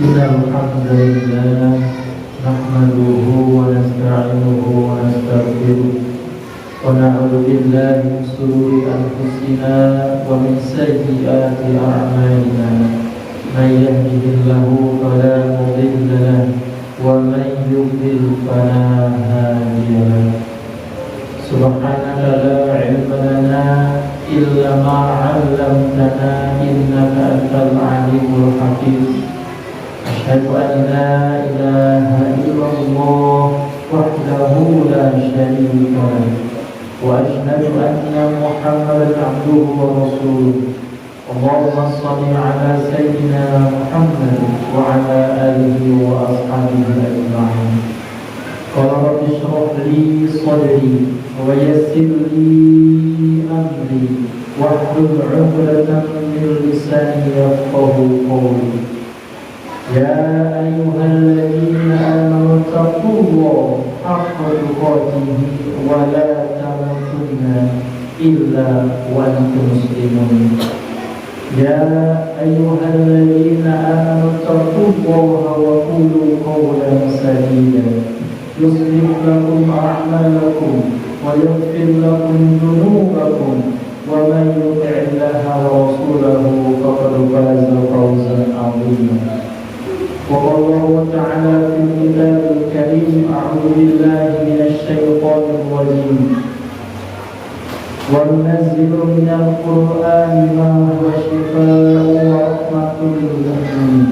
الحمد لله نحمده ونستعينه ونستغفره ونعوذ بالله من شرور أنفسنا ومن سيئات أعمالنا من يهده الله فلا مضل له ومن يضلل فلا هادي له سبحانك لا علم لنا إلا ما علمتنا إنك أنت العليم الحكيم أشهد أن لا إله إلا الله وحده لا شريك له وأشهد أن محمدا عبده ورسوله اللهم صل على سيدنا محمد وعلى آله وأصحابه أجمعين قال رب اشرح لي صدري ويسر لي أمري واحلل عقدة من لساني يفقه قولي يا أيها الذين آمنوا اتقوا الله حق تقاته ولا تموتن إلا وأنتم مسلمون يا أيها الذين آمنوا اتقوا الله وقولوا قولا سديدا يصلح لكم أعمالكم ويغفر لكم ذنوبكم ومن يطع الله ورسوله فقد فاز فوزا عظيما وقال الله تعالى في الكتاب الكريم أعوذ بالله من الشيطان الرجيم وننزل من القرآن ما هو شفاء ورحمة للمؤمنين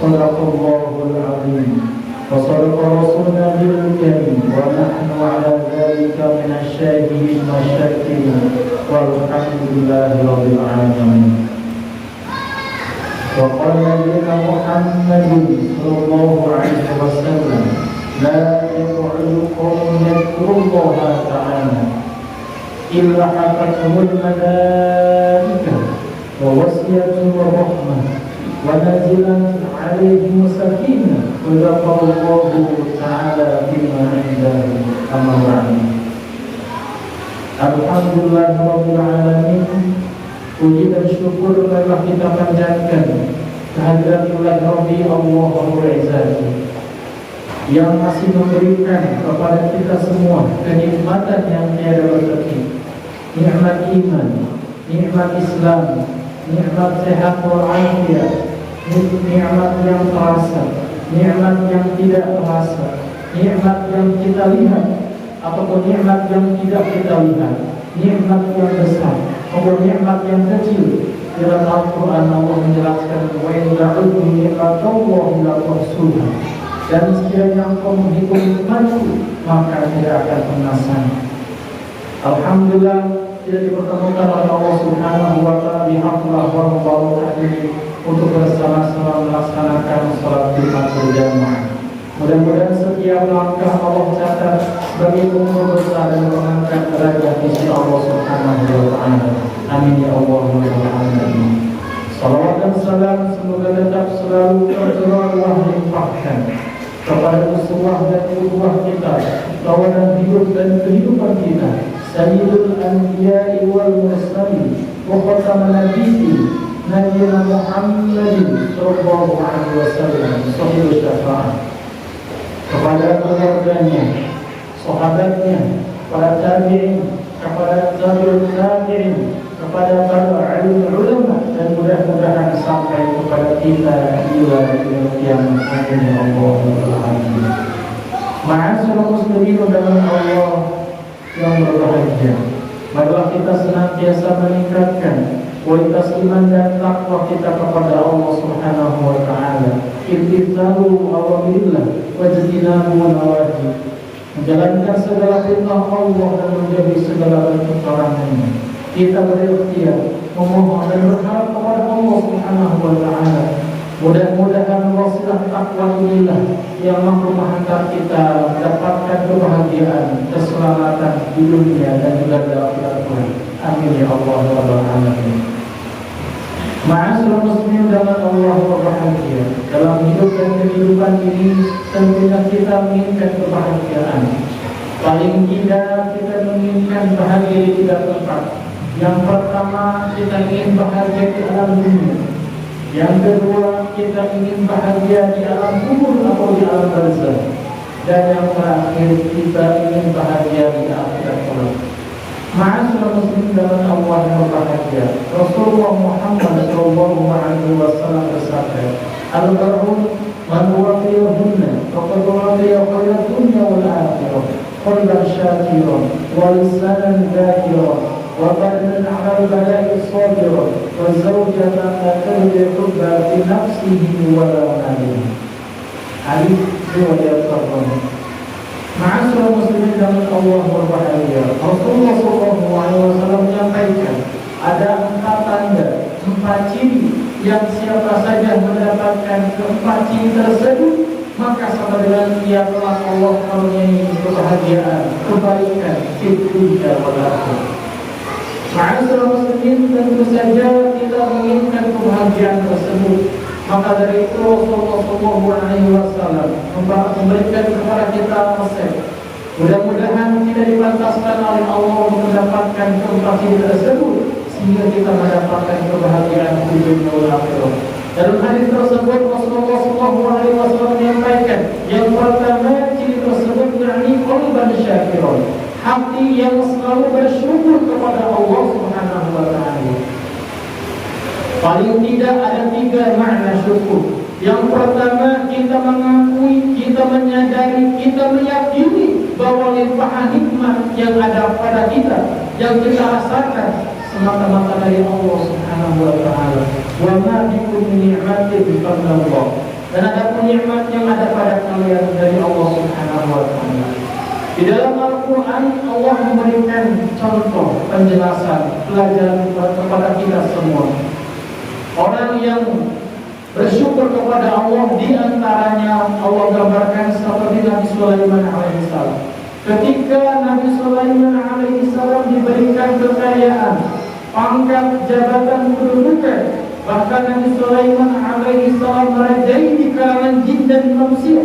صدق الله العظيم وصدق رسولنا الكريم ونحن على ذلك من الشاهدين والشاكرين والحمد لله رب العالمين وقال نبينا محمد صلى الله عليه وسلم لا يقعد قوم يذكروا الله تعالى إلا حفتهم الملائكة ووصيتهم الرحمة ونزلت عليهم السكينة وذكر الله تعالى فيما عنده أما بعد Alhamdulillah Rabbil Alamin. Puji dan syukur telah kita panjatkan kehadirat bulan Rabi Allah Rabbul Izzati yang masih memberikan kepada kita semua kenikmatan yang tiada berhenti, nikmat iman, nikmat Islam, nikmat sehat walafiat, nikmat yang terasa, nikmat yang tidak terasa, nikmat yang kita lihat ataupun nikmat yang tidak kita lihat, nikmat yang besar ataupun nikmat yang kecil. Dalam Al-Quran Allah menjelaskan wa in ta'uddu ni'matallahi la tuhsuha, dan sekiranya engkau menghitung nikmatku maka tidak akan pernah sampai. Alhamdulillah tidak dipertemukan oleh Allah Subhanahu wa taala di haflah wa mubarakah ini untuk bersama-sama melaksanakan salat Jumat berjamaah. Mudah-mudahan setiap langkah Allah catat sebagai pengurus besar dan mengangkat derajat di sisi Allah Subhanahu wa taala. Amin ya Allah wa alamin. Salawat dan salam semoga tetap selalu tercurah limpahkan kepada uswah dan qudwah kita, tawanan hidup dan kehidupan kita, Sayyidul Anbiya'i wal Mursalin wa khataman nabiyyin Nabiyyina Muhammadin sallallahu alaihi wasallam sahibul syafa'ah, kepada keluarganya, sahabatnya, para tabi'in, kepada tabi'ut tabi'in, kepada para alim ulama, dan mudah-mudahan sampai kepada kita ila yang amin ya Allah Subhanahu. Ma'asyiral muslimin dan Allah yang berbahagia, marilah kita senantiasa meningkatkan kualitas iman dan takwa kita kepada Allah Subhanahu wa taala. Imtithalu awamirillah wajtinabu nawahi, menjalankan segala perintah Allah dan menjauhi segala bentuk larangannya. Kita berikhtiar memohon dan berharap kepada Allah Subhanahu wa taala. Mudah-mudahan wasilah takwa inilah yang mampu menghantar kita mendapatkan kebahagiaan, keselamatan di dunia dan juga di akhirat. Amin ya Allah rabbal alamin. Ma'asyiral muslimin dan Allah berbahagia, dalam hidup dan kehidupan ini tentunya kita menginginkan kebahagiaan. Paling tidak kita menginginkan bahagia di tiga tempat. Yang pertama, kita ingin bahagia di alam dunia. Yang kedua, kita ingin bahagia di alam kubur atau di alam barzakh. Dan yang terakhir, kita ingin bahagia di akhirat kelak. Ma'asyiral muslimin dengan Allah yang berbahagia, Rasulullah Muhammad SAW bersabda, "Al-barun man wafiyahunna faqad wafiya khairat dunya wal akhirah, qalban syakiran wa lisanan dhakiran wa badanan 'ala al-bala'i sabiran wa zawjatan la tahdiqu fi nafsihi wa la malihi." Hadis riwayat Tirmidzi. Ma'asyiral muslimin dengan Allah berbahagia, Rasulullah SAW menyampaikan ada 4 tanda, 4 ciri yang siapa saja mendapatkan ke-4 ciri tersebut, maka sama dengan ia telah Allah karuniai kebahagiaan, kebaikan di dunia wal akhirah. Ma'asyiral muslimin, tentu saja kita menginginkan kebahagiaan tersebut. Maka dari itu Rasulullah SAW memberikan kepada kita resep. Mudah-mudahan kita dipantaskan oleh Allah untuk mendapatkan ke-4 ciri tersebut, sehingga kita mendapatkan kebahagiaan di dunia wal akhirah. Dalam hadis tersebut Rasulullah SAW menyampaikan, yang pertama ciri tersebut yakni qalban syakiran, hati yang selalu bersyukur kepada Allah Subhanahu wa taala. Paling tidak ada 3 makna syukur. Yang pertama, kita mengakui, kita menyadari, kita meyakini bahwa limpahan nikmat yang ada pada kita, yang kita rasakan semata-mata dari Allah Subhanahu wa taala. Wa ma bikum min ni'matin faminallah. Dan ada nikmat yang ada pada kalian dari Allah Subhanahu wa taala. Di dalam Al-Quran Allah memberikan contoh, penjelasan, pelajaran kepada kita semua. Orang yang bersyukur kepada Allah, di antaranya Allah gambarkan seperti Nabi Sulaiman alaihissalam. Ketika Nabi Sulaiman alaihissalam diberikan kekayaan, pangkat, jabatan, kedudukan, bahkan Nabi Sulaiman alaihissalam merajai di kalangan jin dan manusia.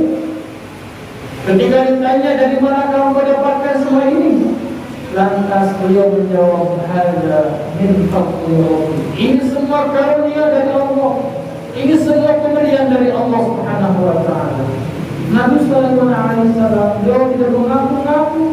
Ketika ditanya, dari mana kamu mendapatkan semua ini? Lantas beliau menjawab, "Hada min fadli Rabbi." Ini semua karunia dari Allah. Ini semua pemberian dari Allah Subhanahu wa taala. Nabi Sulaiman alaihissalam beliau tidak mengaku-ngaku,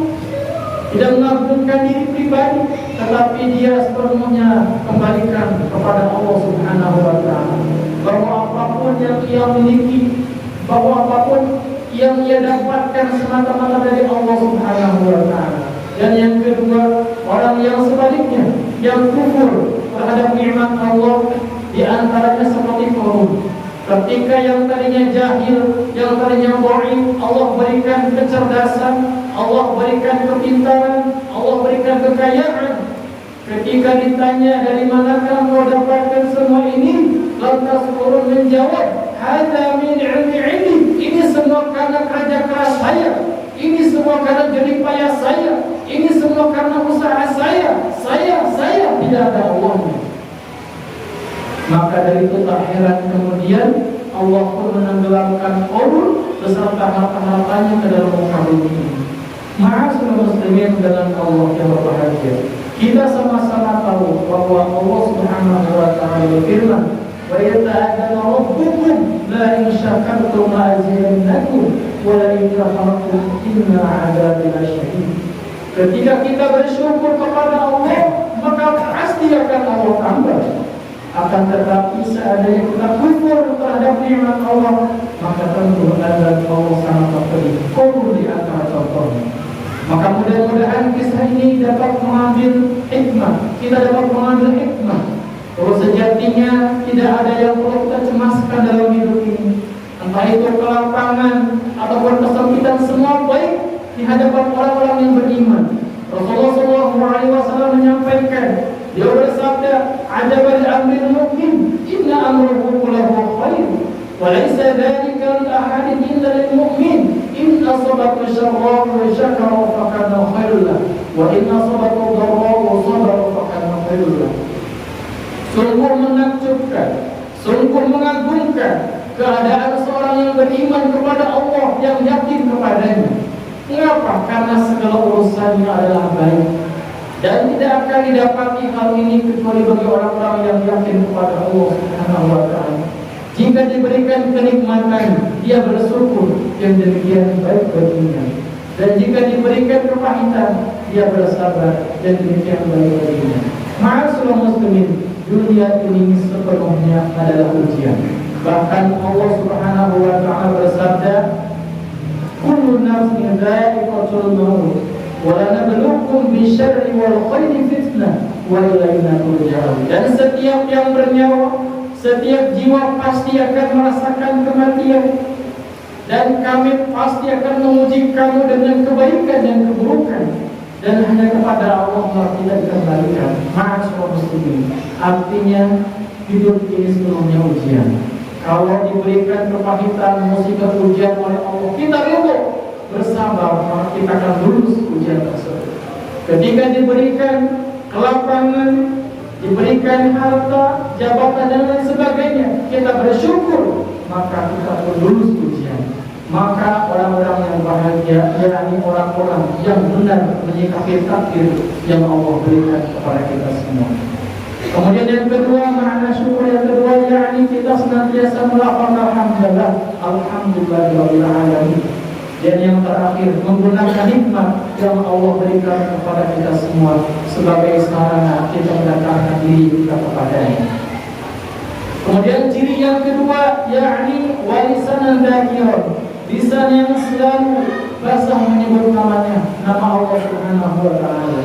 tidak mengagungkan diri pribadi, tetapi dia sepenuhnya kembalikan kepada Allah Subhanahu wa taala. Bahwa apapun yang ia miliki, bahwa apapun yang ia dapatkan semata-mata dari Allah Subhanahu wa taala. Dan yang kedua, orang yang sebaliknya, yang kufur terhadap nikmat Allah, di antaranya seperti Qarun. Ketika yang tadinya jahil, yang tadinya dhaif, Allah berikan kecerdasan, Allah berikan kepintaran, Allah berikan kekayaan. Ketika ditanya, dari manakah kau dapatkan semua ini? Lantas Qarun menjawab, "Hada min ilmi. Ini semua karena kerja keras saya. Ini semua karena jerih payah saya. Ini semua karena usaha saya. Saya tidak ada Allahnya." Maka dari itu tak heran kemudian Allah pun menenggelamkan Qarun beserta harta-hartanya ke dalam muka bumi. Ma'asyiral muslimin dengan Allah yang berbahagia, kita sama-sama tahu bahwa Allah Subhanahu wa taala berfirman, "Wa yata'adana rabbukum la in syakartum la azidannakum wa la in kafartum inna 'adzabi lasyadid." Ketika kita bersyukur kepada Allah, maka pasti akan Allah tambah. Akan tetapi seandainya kita kufur terhadap nikmat Allah, maka tentu azab Allah sangat pedih. Qul di antara contohnya. Maka mudah-mudahan kisah ini dapat mengambil hikmah. Kita dapat mengambil hikmah bahwa sejatinya tidak ada yang perlu kita cemaskan dalam hidup ini. Entah itu kelapangan ataupun kesempitan, semua baik di hadapan orang-orang yang beriman. Rasulullah SAW menyampaikan, dia bersabda, "Ajaban amril mu'min, inna amruhu kulluhu khair, wa laysa dzalika li ahadin illa lil mu'min. In asabatu syarran wa syakara fa kana khairun lahu, wa in asabatu dharra wa sabara fa kana khairun lahu." Sungguh menakjubkan, sungguh mengagumkan keadaan seorang yang beriman kepada Allah, yang yakin kepadanya. Mengapa? Karena segala urusannya adalah baik. Dan tidak akan didapati hal ini kecuali bagi orang-orang yang yakin kepada Allah Subhanahu wa taala. Jika diberikan kenikmatan, dia bersyukur, yang demikian baik baginya. Dan jika diberikan kepahitan, dia bersabar, dan demikian baik baginya. Ma'asyiral muslimin, dunia ini sepenuhnya adalah ujian. Bahkan Allah Subhanahu wa ta'ala bersabda, kullu nafsin dha'iqatul maut wa lanabluukum bisyarri wal khairi fitnah wa ilaina turja'un. Dan setiap yang bernyawa, setiap jiwa pasti akan merasakan kematian, dan kami pasti akan menguji kamu dengan kebaikan dan keburukan, dan hanya kepada Allah kita dikembalikan. Ma'asyiral muslimin, artinya hidup ini sepenuhnya ujian. Kalau diberikan kepahitan, musibah, ujian oleh Allah, kita ridho, bersabar, maka kita akan lulus ujian tersebut. Ketika diberikan kelapangan, diberikan harta, jabatan dan lain sebagainya, kita bersyukur, maka kita akan lulus ujian. Maka orang-orang yang bahagia, yakni orang-orang yang benar menyikapi takdir yang Allah berikan kepada kita semua. Kemudian yang kedua, makna syukur yang kedua, yakni kita senantiasa melafalkan alhamdulillah, alhamdulillahirabbil alamin. Dan yang terakhir, menggunakan nikmat yang Allah berikan kepada kita semua sebagai sarana kita mendekatkan diri kita kepadanya. Kemudian ciri yang kedua, yakni walisanan dzakirun, lisan yang selalu basah menyebut namanya, nama Allah Subhanahu wa ta'ala.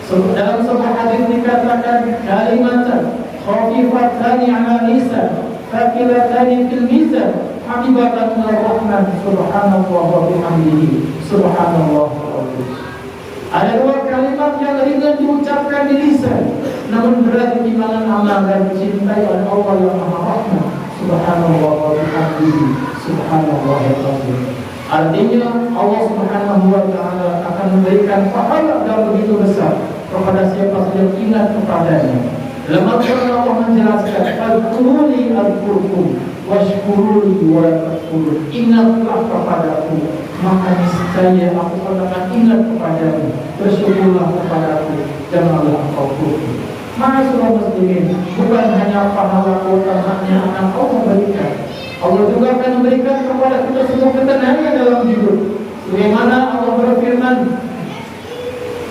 Dalam sebuah hadis dikatakan, kalimatan khafifatani 'ala lisan, thaqilatani fil mizan, habibatan ila rahman, subhanallah wa bihamdihi, subhanallah wa bihamdihi. Ada dua kalimat yang ringan diucapkan di lisan, namun berat di timbangan amal dan dicintai oleh Allah yang Maha Rahman, subhanallah wa bihamdihi, subhanallah wa bihamdihi. Artinya Allah Subhanahu wa ta'ala akan memberikan pahala yang begitu besar kepada siapa saja yang ingat kepadanya. Dalam Al-Quran Allah menjelaskan, "Fadkuruni adkurkum washkuruni wa la takfurun." Ingatlah kepadaku, maka niscaya aku akan ingat kepadamu. Bersyukurlah kepadaku, janganlah engkau kufur. Ma'asyiral muslimin, bukan hanya pahala utamanya akan Allah berikan, Allah juga akan memberikan kepada kita semua ketenangan dalam hidup. Sebagaimana Allah berfirman,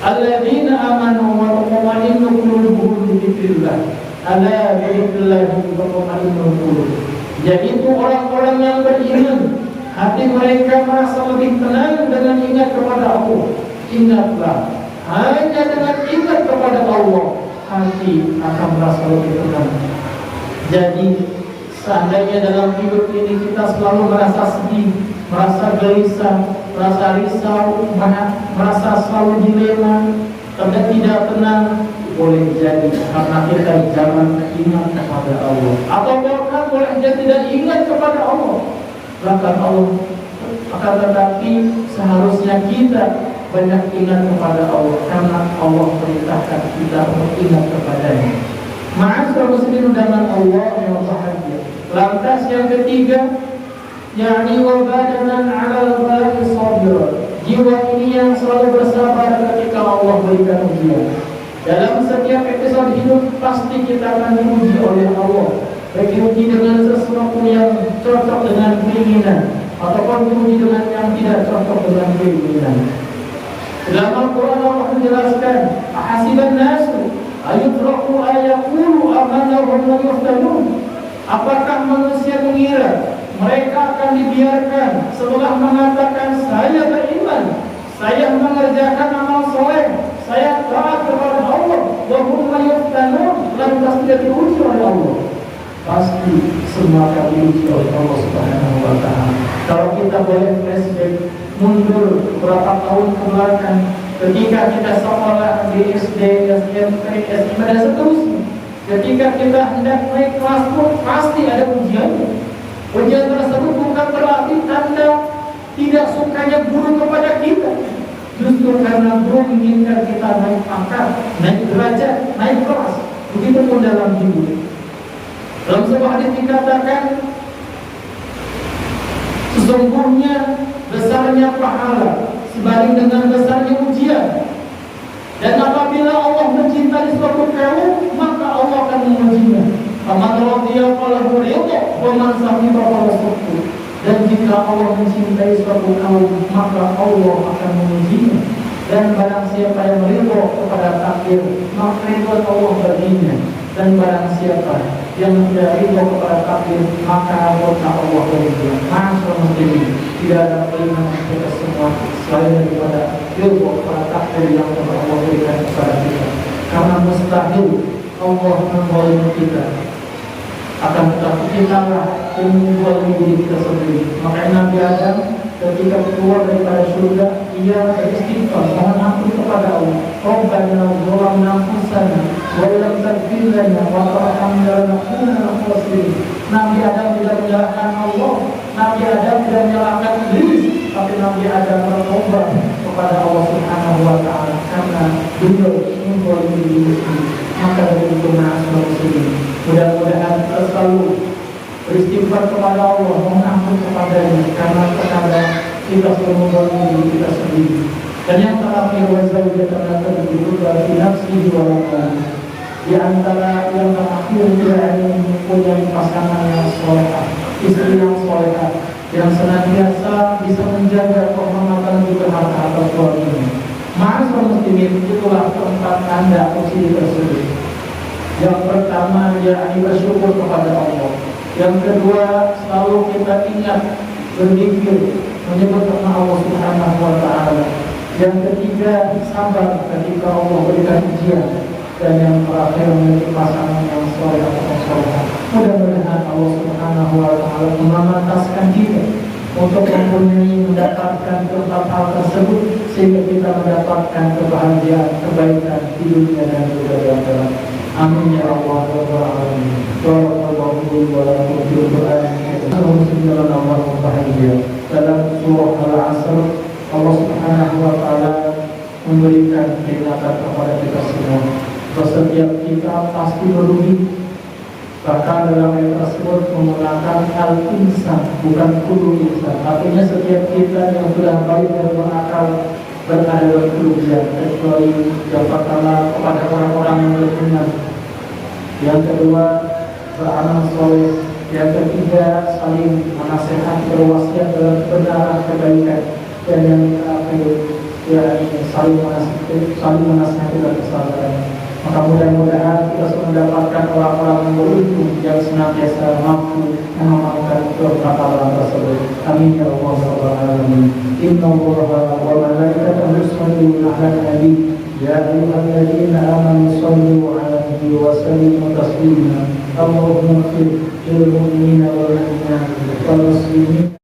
alladzina amanu wa tatma'innu qulubuhum bi dzikrillah, ala bi dzikrillah tatma'innul qulub. Yaitu orang-orang yang beriman, hati mereka merasa lebih tenang dengan ingat kepada Allah. Ingatlah, hanya dengan ingat kepada Allah, hati akan merasa lebih tenang. Jadi seandainya dalam hidup ini kita selalu merasa sedih, merasa gelisah, merasa risau, merasa selalu dilema, tidak tenang, boleh jadi karena kita jangan ingat kepada Allah, atau bahkan boleh jadi tidak ingat kepada Allah. Bahkan Allah akan, tetapi seharusnya kita banyak ingat kepada Allah, karena Allah perintahkan kita untuk ingat kepadanya. Ma'asyiral muslimin dengan Allah yang bahagia. Lantas yang ketiga, yakni wabadanan 'alal bala'i sabir. Jiwa ini yang selalu bersabar ketika Allah berikan ujian. Dalam setiap episode hidup pasti kita akan diuji oleh Allah. Baik diuji dengan sesuatu yang cocok dengan keinginan, ataupun diuji dengan yang tidak cocok dengan keinginan. Dalam Al-Quran Allah menjelaskan, ahasiban nasu ayutraku ayaqulu amanna wa hum la yuftanun. Apakah manusia mengira mereka akan dibiarkan setelah mengatakan saya beriman, saya mengerjakan amal soleh, saya taat kepada Allah, wa hum la yuftanun, lantas tidak diuji oleh Allah? Pasti semua akan diuji oleh Allah Subhanahu wa ta'ala. Kalau kita boleh flashback mundur beberapa tahun ke belakang, ketika kita sekolah di SD, SMP, SMA dan seterusnya, ketika kita hendak naik kelas pun pasti ada ujian. Ujian tersebut bukan berarti tanda tidak sukanya guru kepada kita, justru karena guru menginginkan kita naik pangkat, naik derajat, naik kelas. Begitu pun dalam hidup. Dalam sebuah hadis dikatakan, sesungguhnya besarnya pahala sebanding dengan besarnya ujian. Dan apabila Allah mencintai suatu kaum, maka Allah akan mengujinya. Faman radiya falahu ridha wa man sakhifa falahu sukhtu. Dan jika Allah mencintai suatu kaum, maka Allah akan mengujinya. Dan barang siapa yang ridha kepada takdir, maka ridha Allah baginya. Dan barang siapa yang tidak ridha kepada takdir, maka murka Allah baginya. Masyaallah muslimin, tidak ada keimanan kita semua selain daripada ridha kepada takdir yang telah Allah berikan kepada kita. Karena mustahil Allah menzalimi kita. Akan tetapi kita lah yang menzalimi diri kita sendiri. Makanya Nabi Adam ketika keluar daripada surga, ia beristighfar mohon ampun kepada Allah. Rabbana zalamna anfusana wa lam taghfir lana wa tarhamna lanakunanna minal khasirin. Nabi Adam tidak menyalahkan Allah, Nabi Adam tidak menyalahkan iblis, tapi Nabi Adam bertobat kepada Allah Subhanahu wa taala karena beliau menzalimi diri sendiri. Maka dari itu masyaallah muslimin, mudah-mudahan kita selalu beristighfar kepada Allah, mohon ampun kepadanya karena terkadang kita selalu menzalimi diri kita sendiri. Dan yang terakhir, wazawjatan itu berarti nafsi jualan. Di antara yang terakhir yakni mempunyai pasangan yang solehah, istri yang solehah, yang senantiasa bisa menjaga kehormatan juga harta suaminya. Ma'asyiral muslimin, itulah tempat tanda uji tersebut. Yang pertama, yakni bersyukur kepada Allah. Yang kedua, selalu kita ingat berzikir, menyebut nama Allah Subhanahu wa taala. Yang ketiga, sabar ketika Allah berikan ujian. Dan yang terakhir, memiliki pasangan yang soleh atau soleh. Mudah-mudahan Allah Subhanahu wa taala memantaskan kita untuk mendapatkan keempat hal tersebut, sehingga kita mendapatkan kebahagiaan, kebaikan di dunia dan juga di akhirat. Amin ya Allah ya Rabbal alamin. Wallahu a'lam. Dalam surah Al-Asr, Allah Subhanahu wa taala memberikan peringatan kepada kita semua bahwa setiap kita pasti merugi. Bahkan dalam ayat tersebut menggunakan al-insan, bukan kullu insan. Artinya setiap kita yang sudah baik dan berakal berada dalam kerugian, kecuali yang pertama kepada orang-orang yang beriman, yang kedua beramal soleh, yang ketiga saling menasihati, berwasiat dalam kebenaran kebaikan, dan yang terakhir saling menasihati dalam kesabaran. Maka mudah-mudahan kita semua mendapatkan orang-orang yang beruntung yang senantiasa mampu mengamalkan keutamaan tersebut. Amin ya Allah ya Rabbal alamin. Inna Allaha wa malaikatahu yusholluna 'alan nabi ya ayyuhalladzina amanu shollu 'alaihi wa sallimu taslima. Allahumma ighfir lil mu'minina wal mu'minat wal muslimin